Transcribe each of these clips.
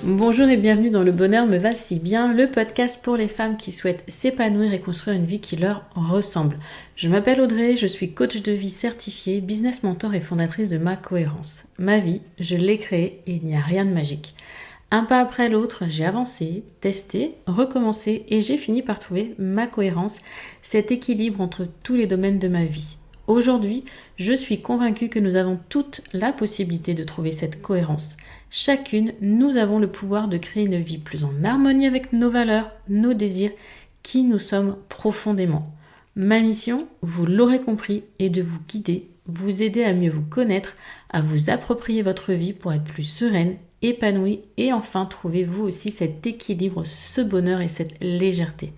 Bonjour et bienvenue dans Le Bonheur me va si bien, le podcast pour les femmes qui souhaitent s'épanouir et construire une vie qui leur ressemble. Je m'appelle Audrey, je suis coach de vie certifiée, business mentor et fondatrice de Ma Cohérence. Ma vie, je l'ai créée et il n'y a rien de magique. Un pas après l'autre, j'ai avancé, testé, recommencé et j'ai fini par trouver ma cohérence, cet équilibre entre tous les domaines de ma vie. Aujourd'hui, je suis convaincue que nous avons toute la possibilité de trouver cette cohérence. Chacune, nous avons le pouvoir de créer une vie plus en harmonie avec nos valeurs, nos désirs, qui nous sommes profondément. Ma mission, vous l'aurez compris, est de vous guider, vous aider à mieux vous connaître, à vous approprier votre vie pour être plus sereine, épanouie et enfin trouver vous aussi cet équilibre, ce bonheur et cette légèreté.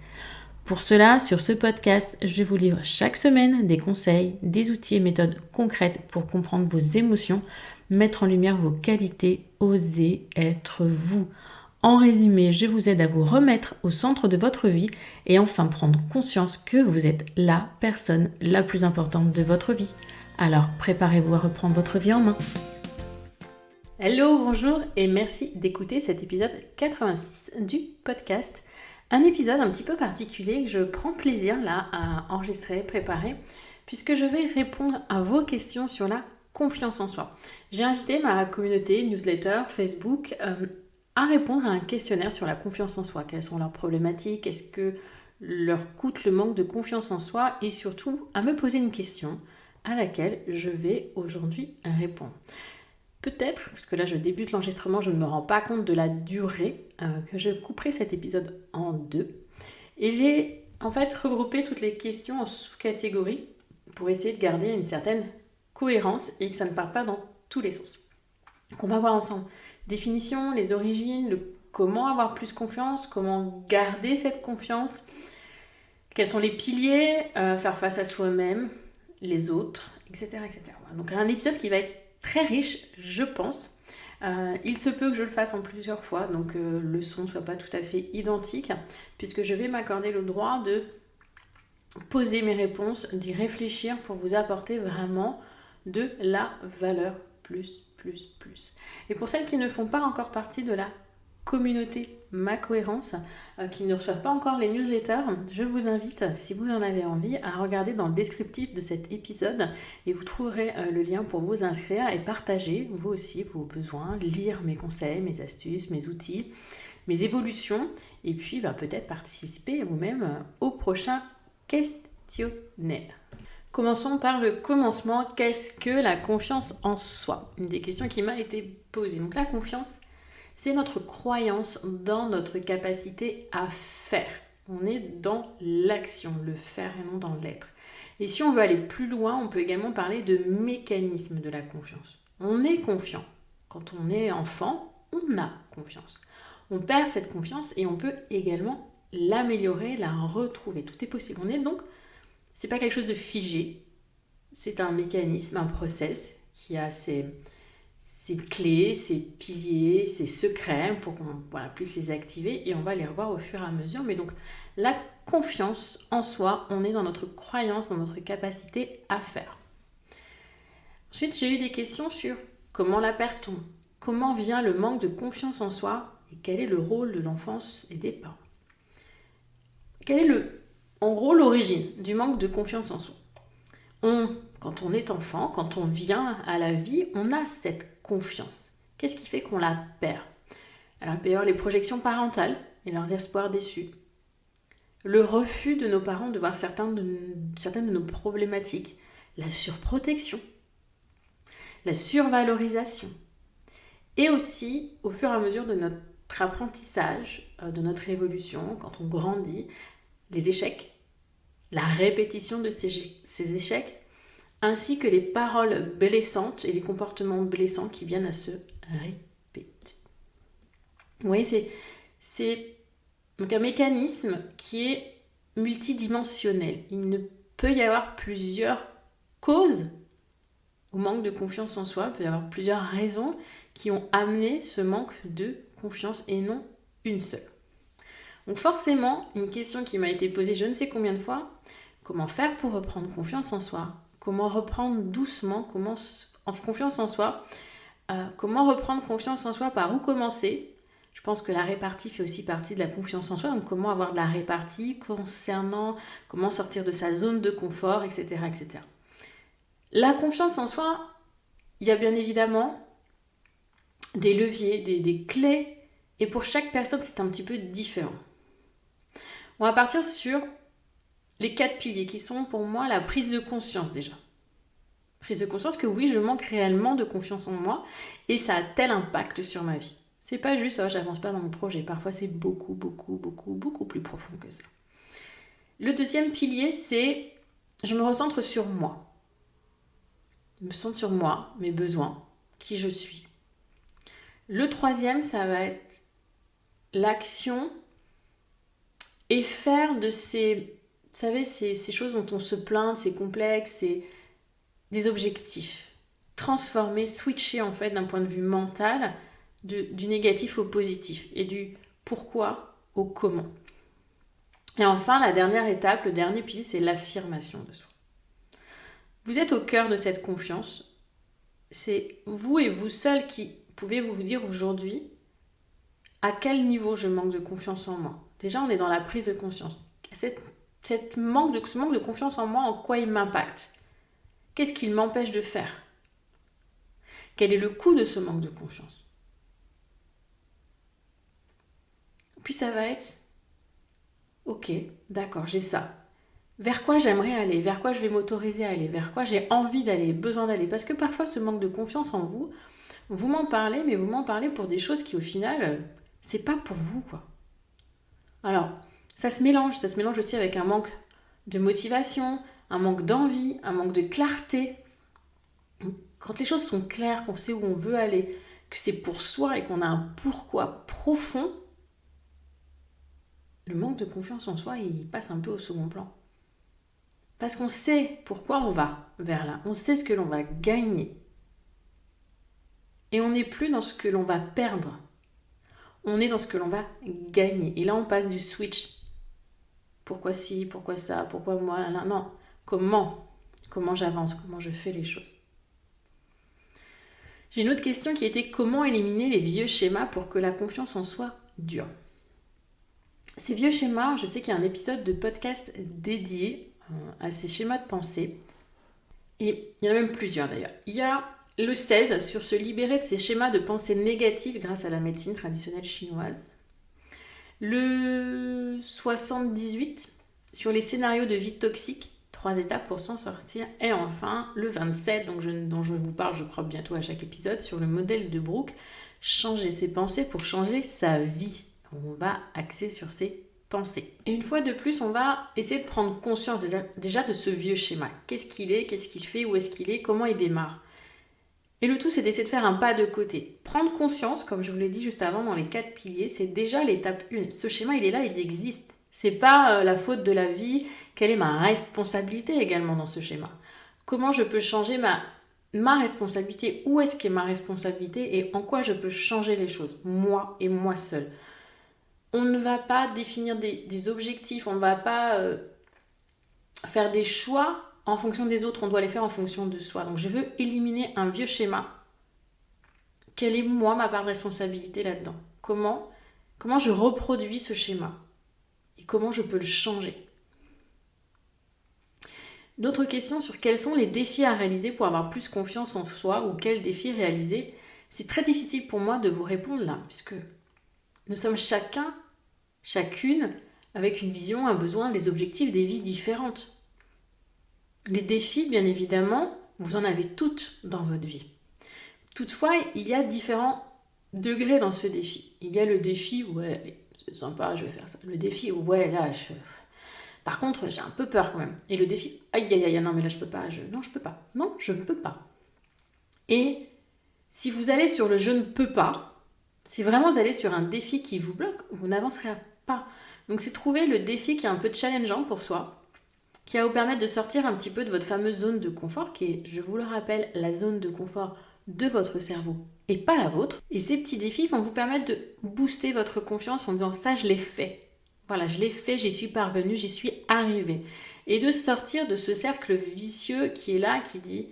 Pour cela, sur ce podcast, je vous livre chaque semaine des conseils, des outils et méthodes concrètes pour comprendre vos émotions, mettre en lumière vos qualités, oser être vous. En résumé, je vous aide à vous remettre au centre de votre vie et enfin prendre conscience que vous êtes la personne la plus importante de votre vie. Alors, préparez-vous à reprendre votre vie en main. Hello, bonjour et merci d'écouter cet épisode 86 du podcast. Un épisode un petit peu particulier que je prends plaisir là à enregistrer, préparer, puisque je vais répondre à vos questions sur la confiance en soi. J'ai invité ma communauté newsletter Facebook à répondre à un questionnaire sur la confiance en soi. Quelles sont leurs problématiques? Est-ce que leur coûte le manque de confiance en soi? Et surtout à me poser une question à laquelle je vais aujourd'hui répondre. Peut-être, parce que là je débute l'enregistrement, je ne me rends pas compte de la durée, que je couperai cet épisode en deux. Et j'ai en fait regroupé toutes les questions en sous-catégories pour essayer de garder une certaine cohérence et que ça ne parte pas dans tous les sens. Donc on va voir ensemble définition, les origines, le comment avoir plus confiance, comment garder cette confiance, quels sont les piliers, faire face à soi-même, les autres, etc. etc. Donc un épisode qui va être très riche, je pense. Il se peut que je le fasse en plusieurs fois, donc le son ne soit pas tout à fait identique, puisque je vais m'accorder le droit de poser mes réponses, d'y réfléchir pour vous apporter vraiment de la valeur plus. Et pour celles qui ne font pas encore partie de la communauté Ma Cohérence, qui ne reçoivent pas encore les newsletters, je vous invite, si vous en avez envie, à regarder dans le descriptif de cet épisode et vous trouverez le lien pour vous inscrire et partager vous aussi vos besoins, lire mes conseils, mes astuces, mes outils, mes évolutions et puis peut-être participer vous-même au prochain questionnaire. Commençons par le commencement. Qu'est-ce que la confiance en soi? Une des questions qui m'a été posée. Donc la confiance, c'est notre croyance dans notre capacité à faire. On est dans l'action, le faire et non dans l'être. Et si on veut aller plus loin, on peut également parler de mécanisme de la confiance. On est confiant. Quand on est enfant, on a confiance. On perd cette confiance et on peut également l'améliorer, la retrouver. Tout est possible. C'est pas quelque chose de figé. C'est un mécanisme, un process qui a ses clés, ses piliers, ses secrets pour qu'on puisse les activer et on va les revoir au fur et à mesure. Mais donc la confiance en soi, on est dans notre croyance, dans notre capacité à faire. Ensuite, j'ai eu des questions sur comment la perd-on? Comment vient le manque de confiance en soi? Et quel est le rôle de l'enfance et des parents? Quelle est en gros l'origine du manque de confiance en soi? Quand on est enfant, quand on vient à la vie, on a cette confiance. Qu'est-ce qui fait qu'on la perd? Alors il peut y avoir les projections parentales et leurs espoirs déçus. Le refus de nos parents de voir certaines de nos problématiques. La surprotection. La survalorisation. Et aussi, au fur et à mesure de notre apprentissage, de notre évolution, quand on grandit, les échecs, la répétition de ces échecs, ainsi que les paroles blessantes et les comportements blessants qui viennent à se répéter. Vous voyez, c'est donc un mécanisme qui est multidimensionnel. Il ne peut y avoir plusieurs causes au manque de confiance en soi. Il peut y avoir plusieurs raisons qui ont amené ce manque de confiance et non une seule. Donc forcément, une question qui m'a été posée je ne sais combien de fois, comment faire pour reprendre confiance en soi? Comment reprendre doucement confiance en soi? Comment reprendre confiance en soi? Par où commencer? pense que la répartie fait aussi partie de la confiance en soi. Donc comment avoir de la répartie concernant comment sortir de sa zone de confort, etc. etc. La confiance en soi, il y a bien évidemment des leviers, des clés. Et pour chaque personne, c'est un petit peu différent. On va partir sur les 4 piliers qui sont pour moi la prise de conscience déjà. Prise de conscience que oui, je manque réellement de confiance en moi et ça a tel impact sur ma vie. C'est pas juste, oh, j'avance pas dans mon projet. Parfois, c'est beaucoup plus profond que ça. Le deuxième pilier, c'est je me recentre sur moi. Je me centre sur moi, mes besoins, qui je suis. Le troisième, ça va être l'action et faire de ces, vous savez, ces choses dont on se plaint, ces complexes, c'est des objectifs. Transformer, switcher en fait d'un point de vue mental du négatif au positif et du pourquoi au comment. Et enfin, la dernière étape, le dernier pilier, c'est l'affirmation de soi. Vous êtes au cœur de cette confiance. C'est vous et vous seul qui pouvez vous dire aujourd'hui à quel niveau je manque de confiance en moi. Déjà, on est dans la prise de conscience. Ce manque de confiance en moi, en quoi il m'impacte? Qu'est-ce qu'il m'empêche de faire? Quel est le coût de ce manque de confiance? Puis ça va être, ok, d'accord, j'ai ça. Vers quoi j'aimerais aller? Vers quoi je vais m'autoriser à aller? Vers quoi j'ai envie d'aller, besoin d'aller? Parce que parfois, ce manque de confiance en vous, vous m'en parlez, mais vous m'en parlez pour des choses qui, au final, c'est pas pour vous, quoi. Alors, ça se mélange aussi avec un manque de motivation, un manque d'envie, un manque de clarté. Quand les choses sont claires, qu'on sait où on veut aller, que c'est pour soi et qu'on a un pourquoi profond, le manque de confiance en soi, il passe un peu au second plan. Parce qu'on sait pourquoi on va vers là, on sait ce que l'on va gagner. Et on n'est plus dans ce que l'on va perdre. On est dans ce que l'on va gagner. Et là, on passe du switch. Pourquoi ci, pourquoi ça, pourquoi moi, non. Comment j'avance, comment je fais les choses. J'ai une autre question qui était comment éliminer les vieux schémas pour que la confiance en soi dure. Ces vieux schémas, je sais qu'il y a un épisode de podcast dédié à ces schémas de pensée. Et il y en a même plusieurs d'ailleurs. Il y a le 16 sur se libérer de ces schémas de pensée négatifs grâce à la médecine traditionnelle chinoise. Le 78 sur les scénarios de vie toxique, 3 étapes pour s'en sortir. Et enfin, le 27, dont je vous parle, je crois, bientôt à chaque épisode, sur le modèle de Brooke, changer ses pensées pour changer sa vie. On va axer sur ses pensées. Et une fois de plus, on va essayer de prendre conscience déjà de ce vieux schéma. Qu'est-ce qu'il est, qu'est-ce qu'il fait, où est-ce qu'il est, comment il démarre. Et le tout, c'est d'essayer de faire un pas de côté. Prendre conscience, comme je vous l'ai dit juste avant dans les 4 piliers, c'est déjà l'étape 1. Ce schéma, il est là, il existe. C'est pas la faute de la vie. Quelle est ma responsabilité également dans ce schéma? Comment je peux changer ma responsabilité? Où est-ce qu'est ma responsabilité et en quoi je peux changer les choses? Moi et moi seule. On ne va pas définir des objectifs, on ne va pas faire des choix en fonction des autres, on doit les faire en fonction de soi. Donc je veux éliminer un vieux schéma. Quelle est moi ma part de responsabilité là-dedans? Comment je reproduis ce schéma? Et comment je peux le changer? D'autres questions sur quels sont les défis à réaliser pour avoir plus confiance en soi ou quels défis réaliser. C'est très difficile pour moi de vous répondre là, puisque nous sommes chacune, avec une vision, un besoin, des objectifs, des vies différentes. Les défis, bien évidemment, vous en avez toutes dans votre vie. Toutefois, il y a différents degrés dans ce défi. Il y a le défi, ouais, c'est sympa, je vais faire ça. Le défi, ouais, là, par contre, j'ai un peu peur quand même. Et le défi, aïe, non, mais là, je peux pas. Non, je peux pas. Non, je ne peux pas. Et si vous allez sur le je ne peux pas, si vraiment vous allez sur un défi qui vous bloque, vous n'avancerez pas. Donc, c'est trouver le défi qui est un peu challengeant pour soi, qui va vous permettre de sortir un petit peu de votre fameuse zone de confort, qui est, je vous le rappelle, la zone de confort de votre cerveau et pas la vôtre. Et ces petits défis vont vous permettre de booster votre confiance en disant ça, je l'ai fait. Voilà, je l'ai fait, j'y suis parvenue, j'y suis arrivée. Et de sortir de ce cercle vicieux qui est là, qui dit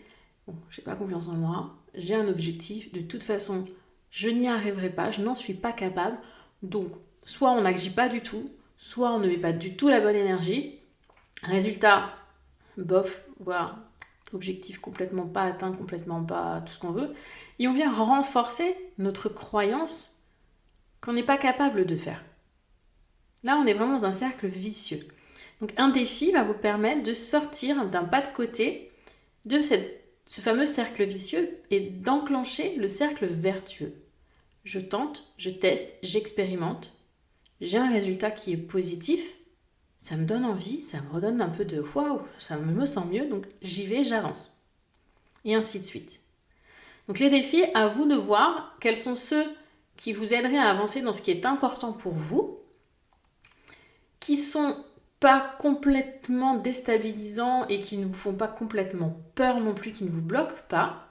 bon, j'ai pas confiance en moi, j'ai un objectif, de toute façon, je n'y arriverai pas, je n'en suis pas capable. Donc, soit on n'agit pas du tout, soit on ne met pas du tout la bonne énergie. Résultat, bof, voilà, objectif complètement pas atteint, complètement pas tout ce qu'on veut. Et on vient renforcer notre croyance qu'on n'est pas capable de faire. Là, on est vraiment dans un cercle vicieux. Donc, un défi va vous permettre de sortir d'un pas de côté de ce fameux cercle vicieux et d'enclencher le cercle vertueux. Je tente, je teste, j'expérimente, j'ai un résultat qui est positif, ça me donne envie, ça me redonne un peu de waouh, ça me sent mieux, donc j'y vais, j'avance. Et ainsi de suite. Donc les défis, à vous de voir quels sont ceux qui vous aideraient à avancer dans ce qui est important pour vous, qui sont pas complètement déstabilisants et qui ne vous font pas complètement peur non plus, qui ne vous bloquent pas,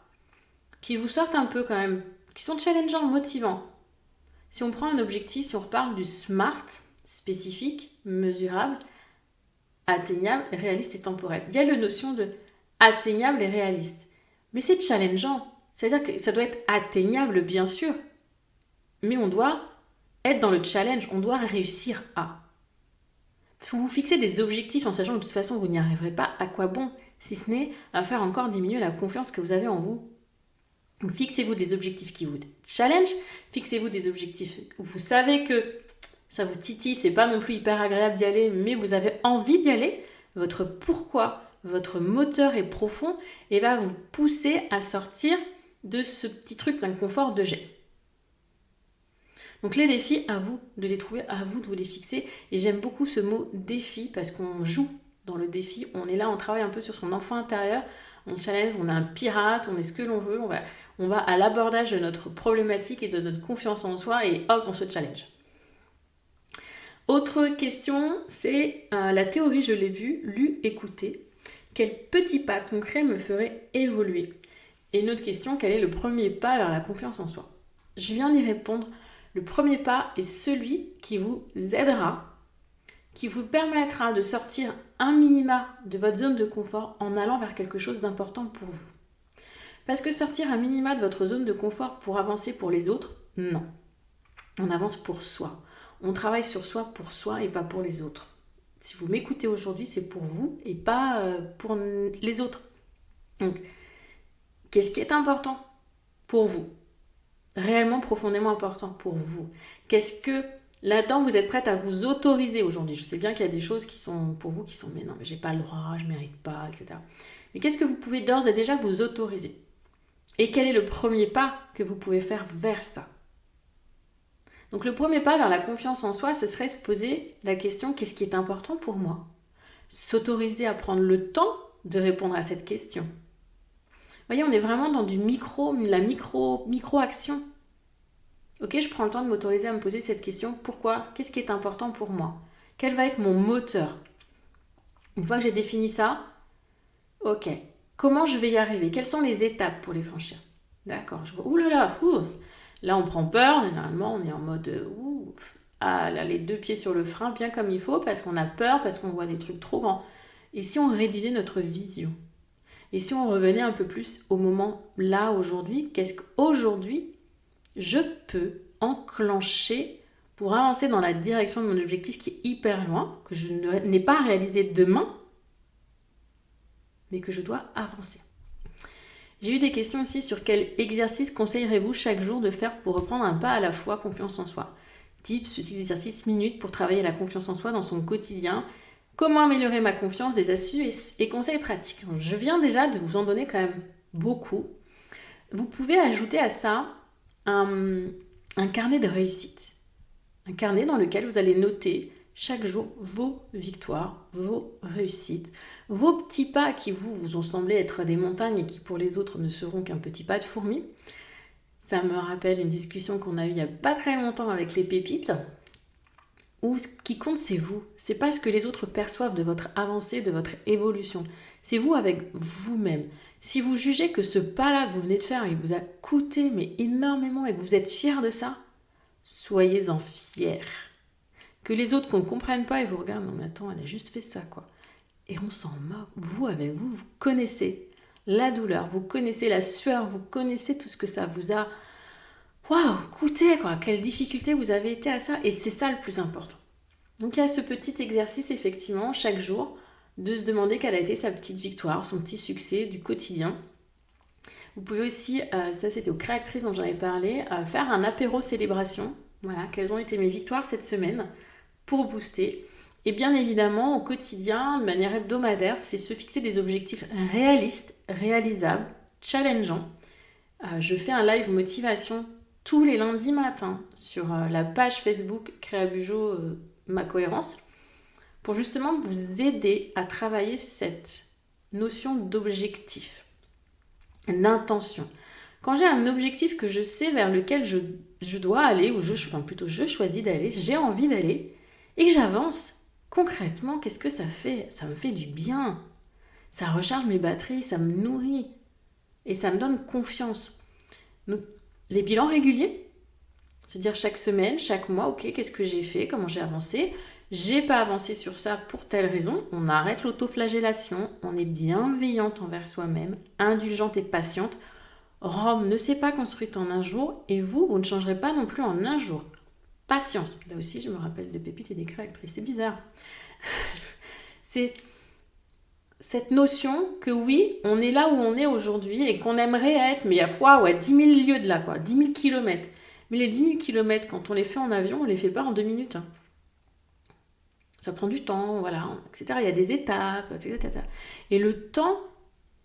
qui vous sortent un peu quand même, qui sont challengeants, motivants. Si on prend un objectif, si on reparle du SMART, spécifique, mesurable, atteignable, réaliste et temporel. Il y a la notion de atteignable et réaliste. Mais c'est challengeant. C'est-à-dire que ça doit être atteignable, bien sûr. Mais on doit être dans le challenge. On doit réussir à. Si vous fixez des objectifs en sachant que de toute façon vous n'y arriverez pas, à quoi bon? Si ce n'est à faire encore diminuer la confiance que vous avez en vous. Donc fixez-vous des objectifs qui vous challenge, fixez-vous des objectifs où vous savez que ça vous titille, c'est pas non plus hyper agréable d'y aller, mais vous avez envie d'y aller. Votre pourquoi, votre moteur est profond et va vous pousser à sortir de ce petit truc d'inconfort de jet. Donc les défis, à vous de les trouver, à vous de vous les fixer. Et j'aime beaucoup ce mot défi parce qu'on joue dans le défi. On est là, on travaille un peu sur son enfant intérieur. On challenge, on est un pirate, on est ce que l'on veut. On va à l'abordage de notre problématique et de notre confiance en soi et hop, on se challenge. Autre question, c'est la théorie, je l'ai vue, lue, écoutée. Quel petit pas concret me ferait évoluer? Et une autre question, quel est le premier pas vers la confiance en soi? Je viens d'y répondre. Le premier pas est celui qui vous aidera, qui vous permettra de sortir un minima de votre zone de confort en allant vers quelque chose d'important pour vous. Parce que sortir un minima de votre zone de confort pour avancer pour les autres, non. On avance pour soi. On travaille sur soi pour soi et pas pour les autres. Si vous m'écoutez aujourd'hui, c'est pour vous et pas pour les autres. Donc, qu'est-ce qui est important pour vous? Réellement, profondément important pour vous. Qu'est-ce que là-dedans vous êtes prête à vous autoriser aujourd'hui? Je sais bien qu'il y a des choses qui sont pour vous qui sont mais non, mais j'ai pas le droit, je mérite pas, etc. Mais qu'est-ce que vous pouvez d'ores et déjà vous autoriser? Et quel est le premier pas que vous pouvez faire vers ça? Donc le premier pas vers la confiance en soi, ce serait se poser la question qu'est-ce qui est important pour moi? S'autoriser à prendre le temps de répondre à cette question. Vous voyez, on est vraiment dans la micro-action. Ok, je prends le temps de m'autoriser à me poser cette question. Pourquoi? Qu'est-ce qui est important pour moi? Quel va être mon moteur? Une fois que j'ai défini ça, ok, comment je vais y arriver? Quelles sont les étapes pour les franchir? D'accord, là on prend peur, généralement on est en mode là, les deux pieds sur le frein bien comme il faut parce qu'on a peur, parce qu'on voit des trucs trop grands. Et si on réduisait notre vision? Et si on revenait un peu plus au moment là, aujourd'hui, qu'est-ce qu'aujourd'hui je peux enclencher pour avancer dans la direction de mon objectif qui est hyper loin, que je n'ai pas réalisé demain, mais que je dois avancer. J'ai eu des questions aussi sur quel exercice conseillerez-vous chaque jour de faire pour reprendre un pas à la fois confiance en soi. Tips, petits exercices, minutes pour travailler la confiance en soi dans son quotidien. Comment améliorer ma confiance, des astuces et conseils pratiques. Je viens déjà de vous en donner quand même beaucoup. Vous pouvez ajouter à ça un carnet de réussite. Un carnet dans lequel vous allez noter chaque jour vos victoires, vos réussites, vos petits pas qui vous ont semblé être des montagnes et qui pour les autres ne seront qu'un petit pas de fourmi. Ça me rappelle une discussion qu'on a eue il n'y a pas très longtemps avec les pépites. Où ce qui compte, c'est vous. C'est pas ce que les autres perçoivent de votre avancée, de votre évolution. C'est vous avec vous-même. Si vous jugez que ce pas-là que vous venez de faire, il vous a coûté mais énormément et que vous êtes fiers de ça, soyez-en fiers. Que les autres ne comprennent pas et vous regardent, non mais attends, elle a juste fait ça quoi. Et on s'en moque. Vous, avec vous, vous connaissez la douleur, vous connaissez la sueur, vous connaissez tout ce que ça vous a waouh, écoutez, quoi, quelle difficulté vous avez été à ça. Et c'est ça le plus important. Donc il y a ce petit exercice, effectivement, chaque jour, de se demander quelle a été sa petite victoire, son petit succès du quotidien. Vous pouvez aussi, ça c'était aux créatrices dont j'en ai parlé, faire un apéro célébration. Voilà, quelles ont été mes victoires cette semaine pour booster. Et bien évidemment, au quotidien, de manière hebdomadaire, c'est se fixer des objectifs réalistes, réalisables, challengeants. Je fais un live motivation tous les lundis matins sur la page Facebook Créabujo Ma Cohérence pour justement vous aider à travailler cette notion d'objectif, d'intention. Quand j'ai un objectif que je sais vers lequel je dois aller, ou je choisis d'aller, j'ai envie d'aller, et que j'avance, concrètement, qu'est-ce que ça fait? Ça me fait du bien. Ça recharge mes batteries, ça me nourrit. Et ça me donne confiance. Donc, les bilans réguliers, se dire chaque semaine, chaque mois, ok, qu'est-ce que j'ai fait, comment j'ai avancé, j'ai pas avancé sur ça pour telle raison, on arrête l'autoflagellation, on est bienveillante envers soi-même, indulgente et patiente. Rome ne s'est pas construite en un jour et vous ne changerez pas non plus en un jour. Patience. Là aussi, je me rappelle de pépites et des créatrices. C'est bizarre. C'est cette notion que oui, on est là où on est aujourd'hui et qu'on aimerait être, mais à 10 000 lieues de là, quoi, 10 000 kilomètres. Mais les 10 000 kilomètres, quand on les fait en avion, on les fait pas en 2 minutes. Hein. Ça prend du temps, voilà, etc. Il y a des étapes, etc. Et le temps,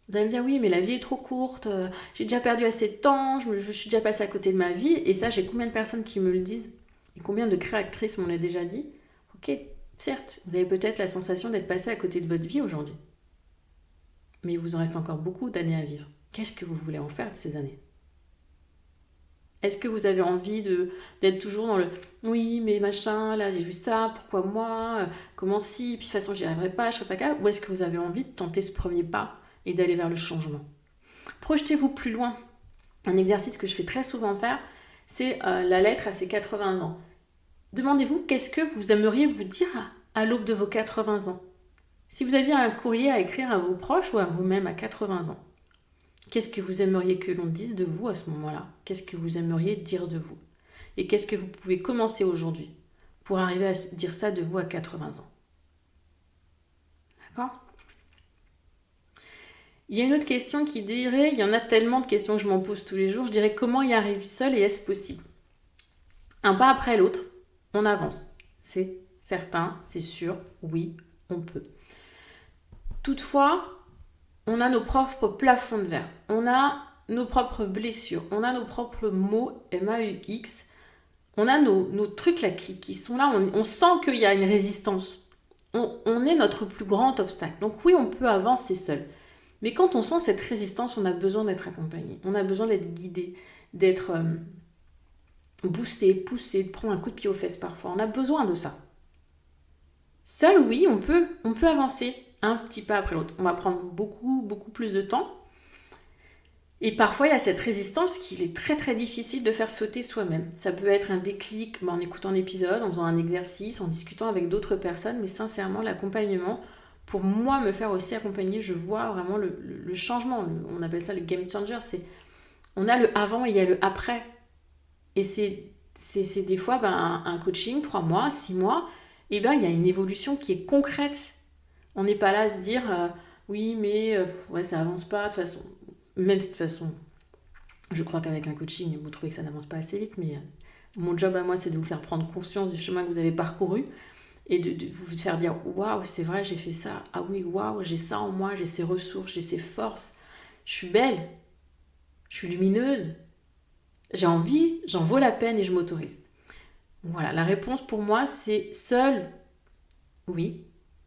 vous allez me dire, oui, mais la vie est trop courte, j'ai déjà perdu assez de temps, je suis déjà passée à côté de ma vie. Et ça, j'ai combien de personnes qui me le disent? Et combien de créatrices m'ont déjà dit? Ok, certes, vous avez peut-être la sensation d'être passé à côté de votre vie aujourd'hui. Mais il vous en reste encore beaucoup d'années à vivre. Qu'est-ce que vous voulez en faire de ces années? Est-ce que vous avez envie d'être toujours dans le oui, mais machin, là j'ai vu ça, pourquoi moi, comment si, puis de toute façon j'y arriverai pas, je serai pas capable? Ou est-ce que vous avez envie de tenter ce premier pas et d'aller vers le changement? Projetez-vous plus loin. Un exercice que je fais très souvent faire, c'est la lettre à ses 80 ans. Demandez-vous qu'est-ce que vous aimeriez vous dire à l'aube de vos 80 ans. Si vous aviez un courrier à écrire à vos proches ou à vous-même à 80 ans, qu'est-ce que vous aimeriez que l'on dise de vous à ce moment-là? Qu'est-ce que vous aimeriez dire de vous? Et qu'est-ce que vous pouvez commencer aujourd'hui pour arriver à dire ça de vous à 80 ans? D'accord? Il y a une autre question qui dirait, il y en a tellement de questions que je m'en pose tous les jours, je dirais comment y arriver seul et est-ce possible? Un pas après l'autre, on avance. C'est certain, c'est sûr, oui, on peut. Toutefois, on a nos propres plafonds de verre, on a nos propres blessures, on a nos propres mots, MAUX, on a nos trucs là qui sont là, on sent qu'il y a une résistance. On est notre plus grand obstacle. Donc oui, on peut avancer seul. Mais quand on sent cette résistance, on a besoin d'être accompagné, on a besoin d'être guidé, d'être boosté, poussé, de prendre un coup de pied aux fesses parfois. On a besoin de ça. Seul, oui, on peut avancer un petit pas après l'autre. On va prendre beaucoup, beaucoup plus de temps. Et parfois, il y a cette résistance qu'il est très, très difficile de faire sauter soi-même. Ça peut être un déclic en écoutant l'épisode, en faisant un exercice, en discutant avec d'autres personnes. Mais sincèrement, l'accompagnement, pour moi, me faire aussi accompagner, je vois vraiment le changement. On appelle ça le game changer. On a le avant et il y a le après. Et c'est des fois un coaching, 3 mois, 6 mois, et il y a une évolution qui est concrète. On n'est pas là à se dire oui, mais ouais, ça avance pas, de toute façon. Même si de toute façon, je crois qu'avec un coaching, vous trouvez que ça n'avance pas assez vite, mais mon job à moi, c'est de vous faire prendre conscience du chemin que vous avez parcouru et de vous faire dire waouh, c'est vrai, j'ai fait ça. Ah oui, waouh, j'ai ça en moi, j'ai ces ressources, j'ai ces forces. Je suis belle, je suis lumineuse. J'ai envie, j'en vaux la peine et je m'autorise. Voilà, la réponse pour moi, c'est seul. Oui,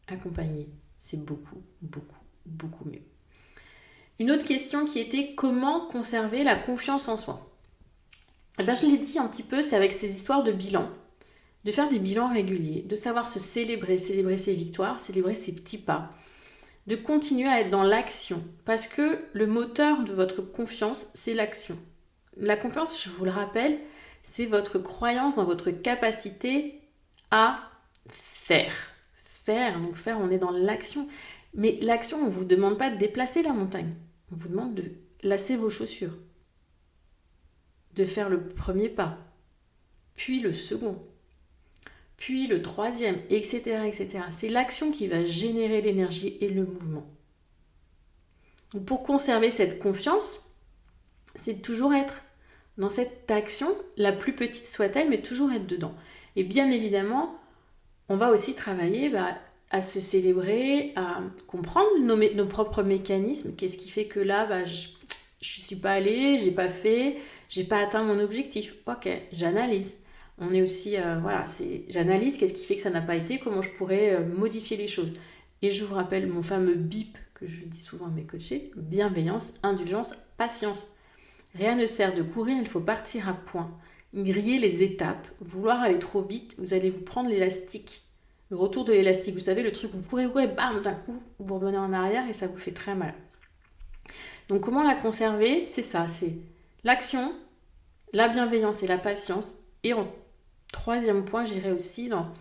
accompagné, c'est beaucoup, beaucoup, beaucoup mieux. Une autre question qui était comment conserver la confiance en soi? Eh bien, je l'ai dit un petit peu, c'est avec ces histoires de bilan. De faire des bilans réguliers, de savoir se célébrer ses victoires, célébrer ses petits pas. De continuer à être dans l'action. Parce que le moteur de votre confiance, c'est l'action. La confiance, je vous le rappelle, c'est votre croyance dans votre capacité à faire. Donc faire, on est dans l'action. Mais l'action, on ne vous demande pas de déplacer la montagne. On vous demande de lasser vos chaussures. de faire le premier pas, puis le second, puis le troisième, etc., etc. C'est l'action qui va générer l'énergie et le mouvement. Donc pour conserver cette confiance, c'est toujours être dans cette action, la plus petite soit-elle, mais toujours être dedans. Et bien évidemment, on va aussi travailler à se célébrer, à comprendre nos propres mécanismes. Qu'est-ce qui fait que là, je ne suis pas allée, j'ai pas fait, j'ai pas atteint mon objectif. Ok, j'analyse. On est aussi, j'analyse qu'est-ce qui fait que ça n'a pas été, comment je pourrais modifier les choses. Et je vous rappelle mon fameux BIP que je dis souvent à mes coachés, bienveillance, indulgence, patience. Rien ne sert de courir, il faut partir à point. Griller les étapes, vouloir aller trop vite, vous allez vous prendre l'élastique. Le retour de l'élastique, vous savez, le truc où vous courez, bam, d'un coup, vous revenez en arrière et ça vous fait très mal. Donc comment la conserver? C'est ça, c'est l'action, la bienveillance et la patience. Et en troisième point, j'irai aussi dans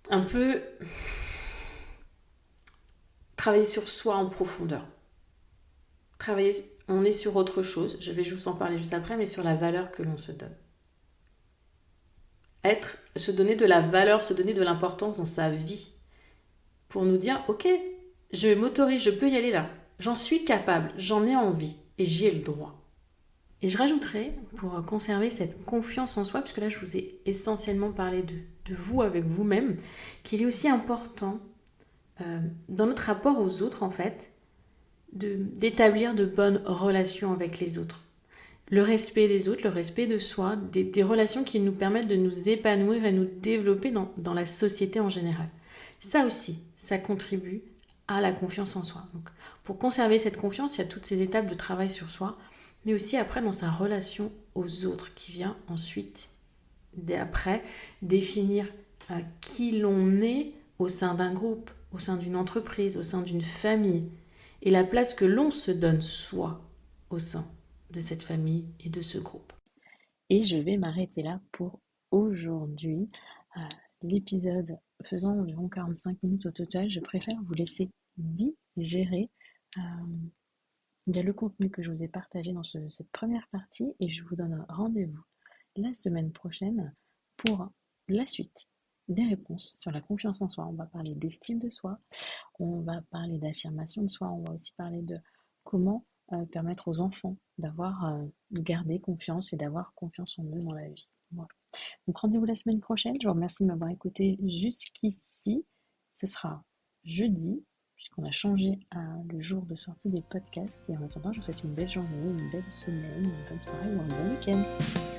un peu travailler sur soi en profondeur. On est sur autre chose, je vais vous en parler juste après, mais sur la valeur que l'on se donne. Se donner de la valeur, se donner de l'importance dans sa vie. Pour nous dire, ok, je m'autorise, je peux y aller là. J'en suis capable, j'en ai envie et j'y ai le droit. Et je rajouterai, pour conserver cette confiance en soi, parce que là je vous ai essentiellement parlé de vous avec vous-même, qu'il est aussi important dans notre rapport aux autres en fait, d'établir de bonnes relations avec les autres. Le respect des autres, le respect de soi, des relations qui nous permettent de nous épanouir et nous développer dans la société en général. Ça aussi, ça contribue à la confiance en soi. Donc, pour conserver cette confiance, il y a toutes ces étapes de travail sur soi, mais aussi après dans sa relation aux autres qui vient ensuite, après, définir qui l'on est au sein d'un groupe, au sein d'une entreprise, au sein d'une famille, et la place que l'on se donne soi au sein de cette famille et de ce groupe. Et je vais m'arrêter là pour aujourd'hui. L'épisode faisant environ 45 minutes au total, je préfère vous laisser digérer le contenu que je vous ai partagé dans cette première partie et je vous donne rendez-vous la semaine prochaine pour la suite des réponses sur la confiance en soi. On va parler d'estime de soi, on va parler d'affirmation de soi, on va aussi parler de comment permettre aux enfants de garder confiance et d'avoir confiance en eux dans la vie. Voilà. Donc rendez-vous la semaine prochaine. Je vous remercie de m'avoir écouté jusqu'ici. Ce sera jeudi, puisqu'on a changé le jour de sortie des podcasts. Et en attendant, je vous souhaite une belle journée, une belle semaine, une bonne soirée ou un bon week-end.